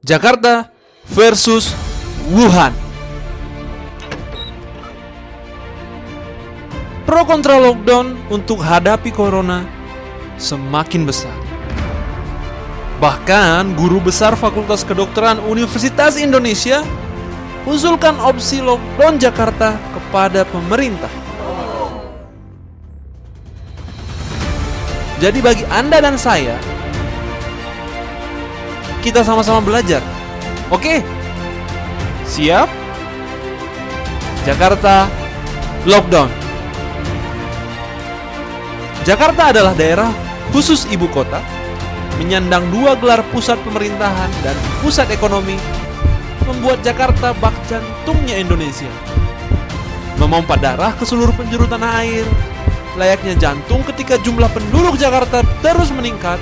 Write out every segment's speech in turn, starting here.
Jakarta versus Wuhan. Pro kontra lockdown untuk hadapi corona semakin besar. Bahkan guru besar Fakultas Kedokteran Universitas Indonesia usulkan opsi lockdown Jakarta kepada pemerintah. Jadi bagi Anda dan saya, kita sama-sama belajar. Oke? Siap? Jakarta lockdown. Jakarta adalah daerah khusus ibu kota, menyandang dua gelar pusat pemerintahan dan pusat ekonomi, membuat Jakarta bak jantungnya Indonesia. Memompa darah ke seluruh penjuru tanah air, layaknya jantung ketika jumlah penduduk Jakarta terus meningkat,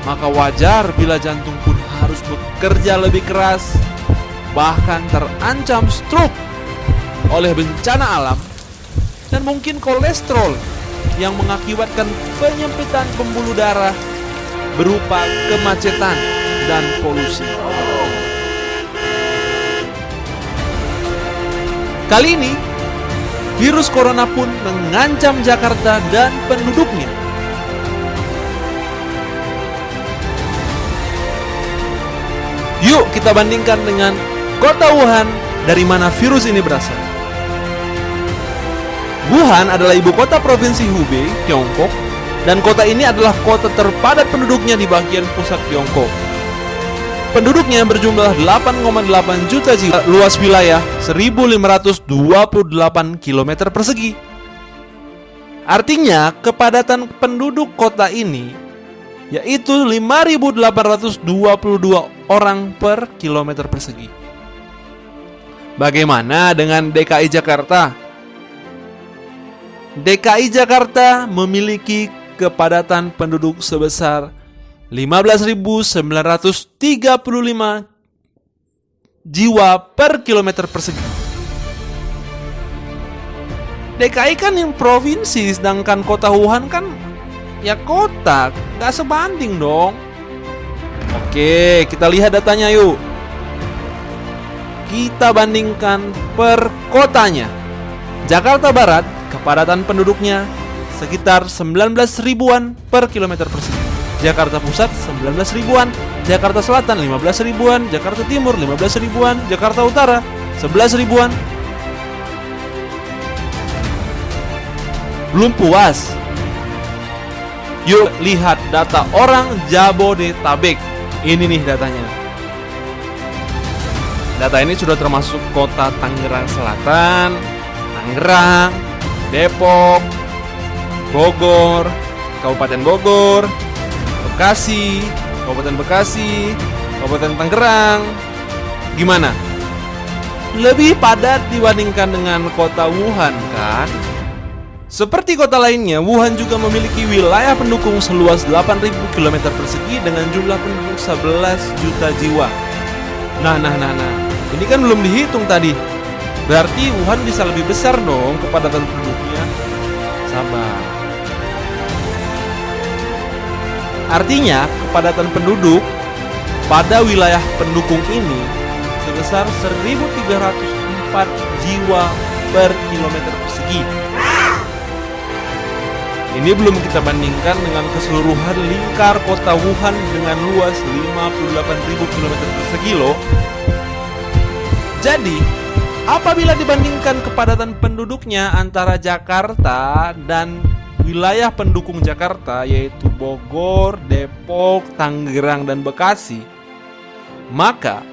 maka wajar bila jantung pun harus bekerja lebih keras, bahkan terancam stroke oleh bencana alam dan mungkin kolesterol yang mengakibatkan penyempitan pembuluh darah berupa kemacetan dan polusi. Kali ini, virus corona pun mengancam Jakarta dan penduduknya. Yuk kita bandingkan dengan kota Wuhan dari mana virus ini berasal. Wuhan adalah ibu kota provinsi Hubei, Tiongkok, dan kota ini adalah kota terpadat penduduknya di bagian pusat Tiongkok. Penduduknya berjumlah 8,8 juta jiwa, luas wilayah 1.528 km persegi. Artinya, kepadatan penduduk kota ini yaitu 5.822 orang per kilometer persegi. Bagaimana dengan DKI Jakarta? DKI Jakarta memiliki kepadatan penduduk sebesar 15.935 jiwa per kilometer persegi. DKI kan yang provinsi, sedangkan kota Wuhan kan ya kota, gak sebanding dong. Oke, kita lihat datanya yuk. Kita bandingkan per kotanya. Jakarta Barat, kepadatan penduduknya sekitar 19 ribuan per kilometer persegi. Jakarta Pusat 19 ribuan, Jakarta Selatan 15 ribuan, Jakarta Timur 15 ribuan, Jakarta Utara 11 ribuan. Belum puas? Yuk lihat data orang Jabodetabek. Ini nih datanya. Data ini sudah termasuk kota Tangerang Selatan, Tangerang, Depok, Bogor, Kabupaten Bogor, Bekasi, Kabupaten Bekasi, Kabupaten Tangerang. Gimana? Lebih padat dibandingkan dengan kota Wuhan kan? Seperti kota lainnya, Wuhan juga memiliki wilayah pendukung seluas 8.000 km persegi dengan jumlah penduduk 11 juta jiwa. Nah. Ini kan belum dihitung tadi. Berarti Wuhan bisa lebih besar dong kepadatan penduduknya. Sabar. Artinya, kepadatan penduduk pada wilayah pendukung ini sebesar 1.304 jiwa per kilometer persegi. Ini belum kita bandingkan dengan keseluruhan lingkar kota Wuhan dengan luas 58.000 km persegi loh. Jadi, apabila dibandingkan kepadatan penduduknya antara Jakarta dan wilayah pendukung Jakarta yaitu Bogor, Depok, Tangerang, dan Bekasi, maka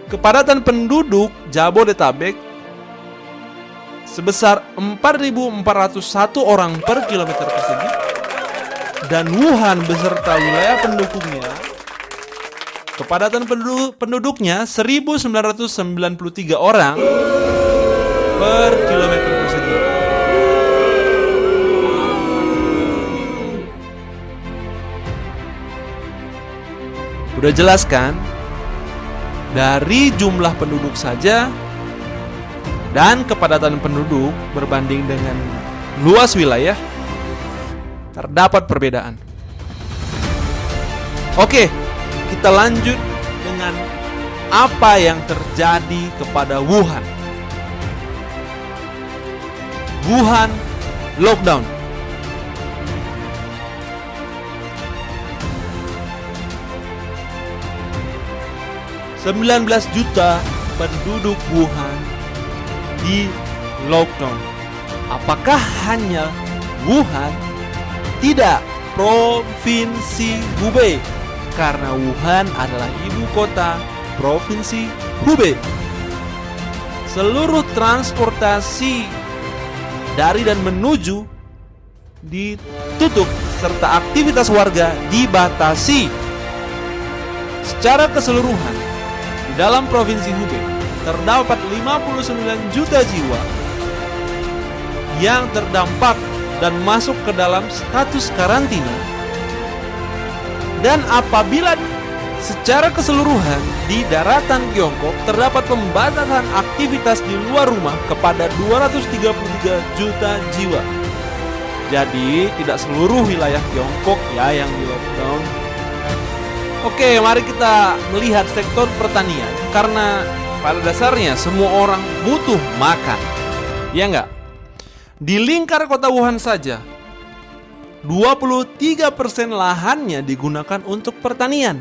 kepadatan penduduk Jabodetabek sebesar 4.401 orang per kilometer persegi dan Wuhan beserta wilayah pendukungnya kepadatan penduduknya 1.993 orang per kilometer persegi. Udah jelas kan? Dari jumlah penduduk saja dan kepadatan penduduk berbanding dengan luas wilayah, terdapat perbedaan. Oke, kita lanjut dengan apa yang terjadi kepada Wuhan. Wuhan lockdown. "19 juta penduduk Wuhan di lockdown." Apakah hanya Wuhan? Tidak, Provinsi Hubei, karena Wuhan adalah ibu kota Provinsi Hubei. Seluruh transportasi dari dan menuju ditutup serta aktivitas warga dibatasi. Secara keseluruhan, di dalam Provinsi Hubei terdapat 59 juta jiwa yang terdampak dan masuk ke dalam status karantina. Dan apabila secara keseluruhan di daratan Tiongkok terdapat pembatasan aktivitas di luar rumah kepada 233 juta jiwa. Jadi tidak seluruh wilayah Tiongkok ya yang di lockdown. Oke, mari kita melihat sektor pertanian, karena pada dasarnya semua orang butuh makan. Ya enggak? Di lingkar kota Wuhan saja 23% lahannya digunakan untuk pertanian.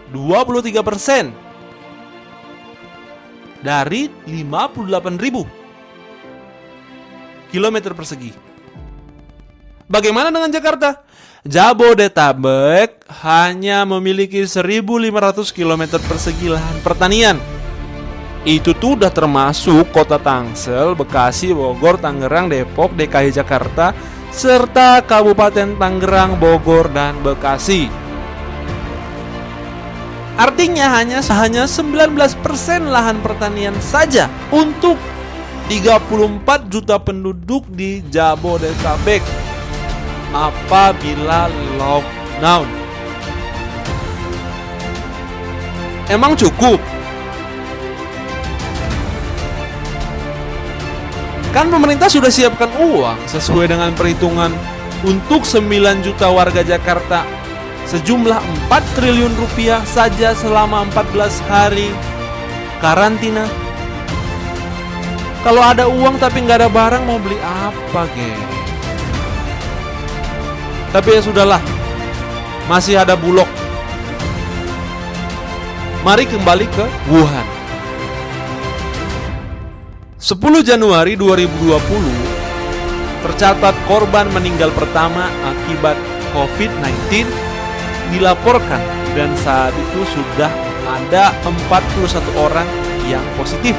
(23% dari 58.000 kilometer persegi. Bagaimana dengan Jakarta? Jabodetabek hanya memiliki 1.500 km persegi lahan pertanian. Itu tuh udah termasuk kota Tangsel, Bekasi, Bogor, Tangerang, Depok, DKI Jakarta, serta Kabupaten Tangerang, Bogor, dan Bekasi. Artinya hanya 19% lahan pertanian saja untuk 34 juta penduduk di Jabodetabek apabila lockdown. Emang cukup? Kan pemerintah sudah siapkan uang sesuai dengan perhitungan untuk 9 juta warga Jakarta sejumlah 4 triliun rupiah saja selama 14 hari karantina. Kalau ada uang tapi nggak ada barang, mau beli apa, geng? Tapi ya sudahlah, masih ada Bulog. Mari kembali ke Wuhan. 10 Januari 2020 tercatat korban meninggal pertama akibat COVID-19 dilaporkan, dan saat itu sudah ada 41 orang yang positif.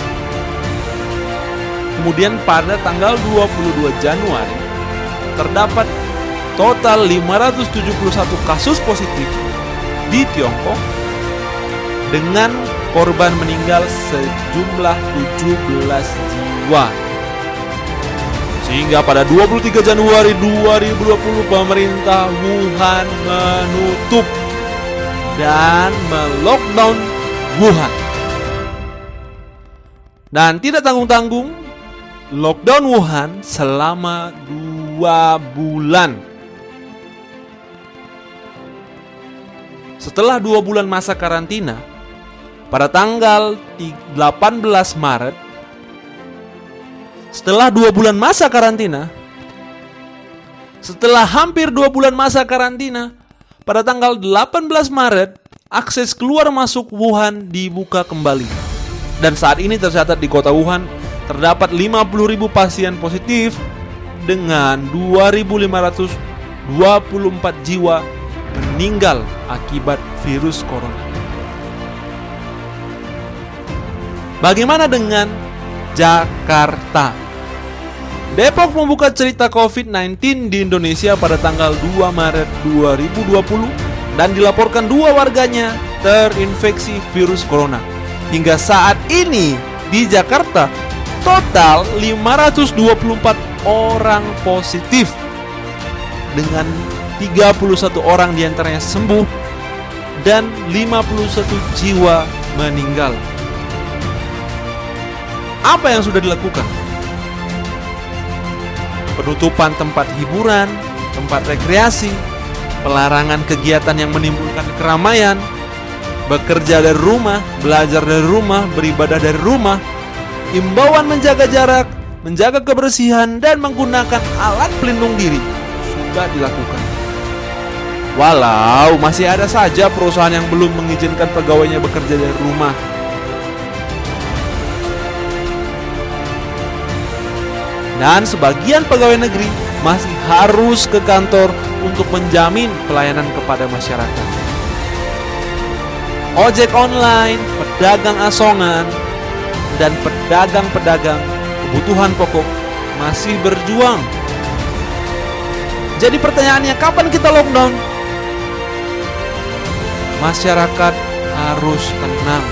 Kemudian pada tanggal 22 Januari terdapat total 571 kasus positif di Tiongkok dengan korban meninggal sejumlah 17 jiwa. Sehingga pada 23 Januari 2020 pemerintah Wuhan menutup dan melockdown Wuhan. Dan tidak tanggung-tanggung, lockdown Wuhan selama 2 bulan. Setelah 2 bulan masa karantina, pada tanggal 18 Maret, setelah 2 bulan masa karantina, setelah hampir 2 bulan masa karantina, pada tanggal 18 Maret, akses keluar masuk Wuhan dibuka kembali. Dan saat ini tercatat di kota Wuhan terdapat 50.000 pasien positif dengan 2.524 jiwa meninggal akibat virus corona. Bagaimana dengan Jakarta? Depok membuka cerita COVID-19 di Indonesia pada tanggal 2 Maret 2020 dan dilaporkan 2 warganya terinfeksi virus corona. Hingga saat ini di Jakarta total 524 orang positif dengan 31 orang diantaranya sembuh dan 51 jiwa meninggal. Apa yang sudah dilakukan? Penutupan tempat hiburan, tempat rekreasi, pelarangan kegiatan yang menimbulkan keramaian, bekerja dari rumah, belajar dari rumah, beribadah dari rumah, imbauan menjaga jarak, menjaga kebersihan, dan menggunakan alat pelindung diri sudah dilakukan. Walau masih ada saja perusahaan yang belum mengizinkan pegawainya bekerja dari rumah. Dan sebagian pegawai negeri masih harus ke kantor untuk menjamin pelayanan kepada masyarakat. Ojek online, pedagang asongan, dan pedagang-pedagang kebutuhan pokok masih berjuang. Jadi pertanyaannya, kapan kita lockdown? Masyarakat harus tenang.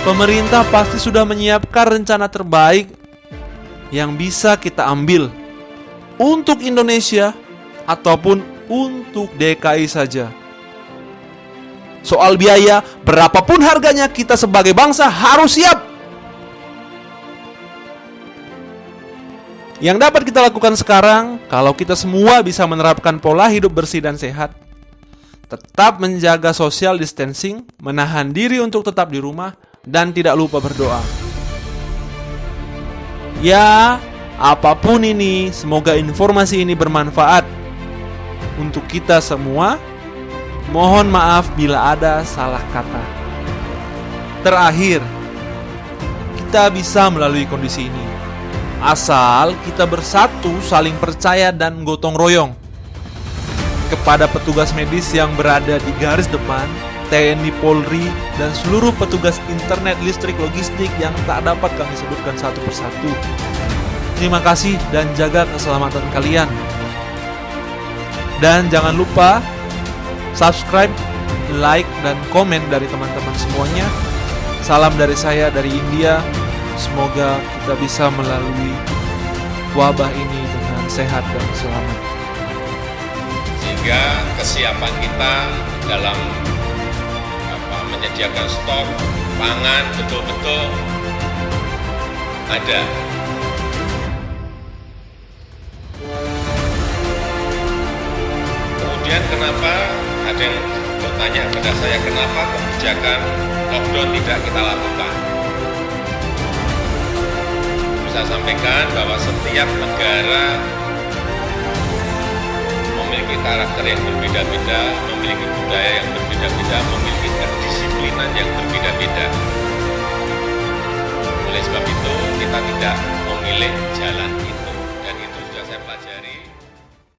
Pemerintah pasti sudah menyiapkan rencana terbaik yang bisa kita ambil untuk Indonesia ataupun untuk DKI saja. Soal biaya, berapapun harganya, kita sebagai bangsa harus siap. Yang dapat kita lakukan sekarang, kalau kita semua bisa menerapkan pola hidup bersih dan sehat, tetap menjaga social distancing, menahan diri untuk tetap di rumah, dan tidak lupa berdoa. Ya, apapun ini, semoga informasi ini bermanfaat untuk kita semua. Mohon maaf bila ada salah kata. Terakhir, kita bisa melalui kondisi ini asal kita bersatu, saling percaya, dan gotong royong. Kepada petugas medis yang berada di garis depan, TNI, Polri, dan seluruh petugas internet, listrik, logistik yang tak dapat kami sebutkan satu persatu, terima kasih dan jaga keselamatan kalian. Dan jangan lupa subscribe, like, dan komen dari teman-teman semuanya. Salam dari saya dari India. Semoga kita bisa melalui wabah ini dengan sehat dan selamat. Sehingga kesiapan kita dalam menyediakan stok pangan betul-betul ada. Kemudian kenapa ada yang bertanya kepada saya, kenapa kebijakan lockdown tidak kita lakukan? Saya sampaikan bahwa setiap negara memiliki karakter yang berbeda-beda, memiliki budaya yang berbeda-beda, memiliki kedisiplinan yang berbeda-beda. Oleh sebab itu, kita tidak memilih jalan itu, dan itu sudah saya pelajari.